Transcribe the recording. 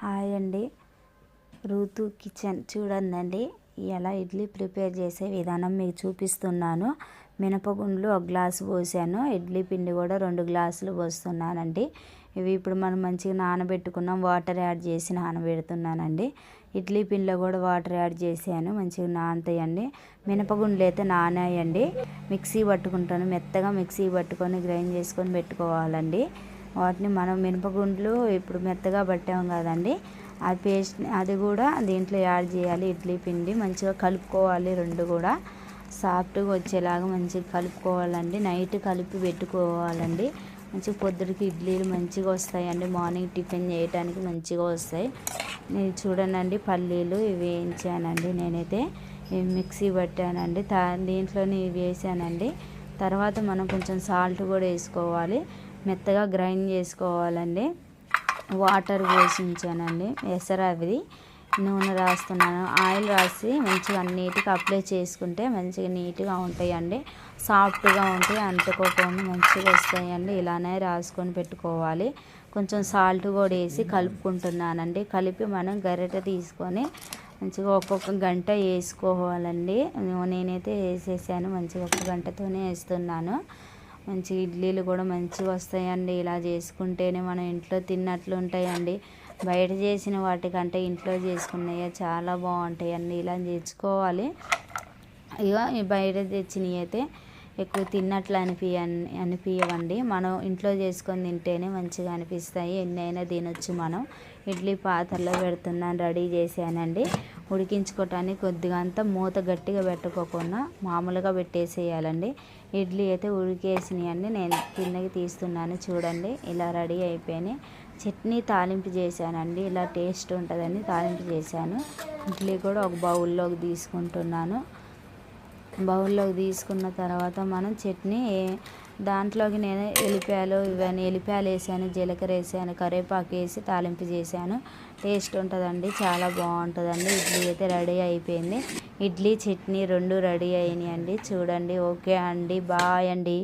Hi అండి, ఋతు kitchen చూడండి. ఎలా ఇడ్లీ ప్రిపేర్ చేసే విధానం మీకు చూపిస్తున్నాను. మినపగుండ్లు 1 గ్లాసు పోసాను, ఇడ్లీ పిండి కూడా 2 గ్లాసులు పోస్తున్నానండి. ఇవి ఇప్పుడు మనం మంచిగా నానబెట్టుకున్నాం, వాటర్ యాడ్ చేసి నానబెడుతున్నానండి. ఇడ్లీ పిండిలో కూడా వాటర్ యాడ్ చేసాను, మంచిగా నానతాయండి. మినపగుండ్లు అయితే నానాయండి. మిక్సీ పట్టుకుంటాను, మెత్తగా మిక్సీ పట్టుకొని గ్రైండ్ చేసుకొని పెట్టుకోవాలండి. వాటిని మనం మినపగుండ్లు ఇప్పుడు మెత్తగా పట్టాం కదండి, ఆ పేస్ట్ అది కూడా దీంట్లో యాడ్ చేయాలి. ఇడ్లీ పిండి మంచిగా కలుపుకోవాలి, రెండు కూడా సాఫ్ట్గా వచ్చేలాగా మంచిగా కలుపుకోవాలండి. నైట్ కలిపి పెట్టుకోవాలండి. మంచిగా పొద్దుడికి ఇడ్లీలు మంచిగా వస్తాయండి, మార్నింగ్ టిఫిన్ చేయడానికి మంచిగా వస్తాయి. నేను చూడండి, పల్లీలు ఇవి వేయించానండి. నేనైతే మిక్సీ పట్టానండి, దీంట్లోనే ఇవి వేసానండి. తర్వాత మనం కొంచెం సాల్ట్ కూడా వేసుకోవాలి, మెత్తగా గ్రైండ్ చేసుకోవాలండి. వాటర్ పోసి ఉంచానండి, అవి నూనె రాస్తున్నాను. ఆయిల్ రాసి మంచిగా అన్నిటికీ అప్లై చేసుకుంటే మంచిగా నీట్గా ఉంటాయండి, సాఫ్ట్గా ఉంటాయి, అంటుకోకుండా మంచిగా వస్తాయండి. ఇలానే రాసుకొని పెట్టుకోవాలి. కొంచెం సాల్ట్ కూడా వేసి కలుపుకుంటున్నానండి. కలిపి మనం గరిటె తీసుకొని మంచిగా ఒక్కొక్క గంట వేసుకోవాలండి. నేనైతే వేసేసాను, మంచిగా 1 గంటతోనే వేస్తున్నాను. మంచి ఇడ్లీలు కూడా మంచిగా వస్తాయండి. ఇలా చేసుకుంటేనే మనం ఇంట్లో తిన్నట్లు ఉంటాయండి. బయట చేసిన వాటికంటే ఇంట్లో చేసుకున్నవి చాలా బాగుంటాయండి. ఇలా తెచ్చుకోవాలి. ఇక బయట తెచ్చినవి అయితే ఎక్కువ తిన్నట్లు అనిపించవండి. మనం ఇంట్లో చేసుకొని తింటేనే మంచిగా అనిపిస్తాయి. ఎన్నైనా తినొచ్చు మనం. ఇడ్లీ పాత్రలో పెడుతున్నాను, రెడీ చేశానండి. ఉడికించుకోవటానికి కొద్దిగా అంతా మూత గట్టిగా పెట్టుకోకుండా మామూలుగా పెట్టేసేయాలండి. ఇడ్లీ అయితే ఉడికేసినాయండి, నేను కిందకి తీస్తున్నాను. చూడండి, ఇలా రెడీ అయిపోయినాయి. చట్నీ తాలింపు చేశానండి, ఇలా టేస్ట్ ఉంటుందని తాలింపు చేశాను. ఇడ్లీ కూడా ఒక బౌల్లోకి తీసుకుంటున్నాను. బౌల్లోకి తీసుకున్న తర్వాత మనం చట్నీ దాంట్లోకి నేను ఎల్లిపాయలు వేసాను, జీలకర్ర వేసాను, కరివేపాకు వేసి తాలింపు చేశాను. టేస్ట్ ఉంటుందండి, చాలా బాగుంటుందండి. ఇడ్లీ అయితే రెడీ అయిపోయింది. ఇడ్లీ చట్నీ 2 రెడీ అయినాయండి. చూడండి. ఓకే అండి, బాయ్ అండి.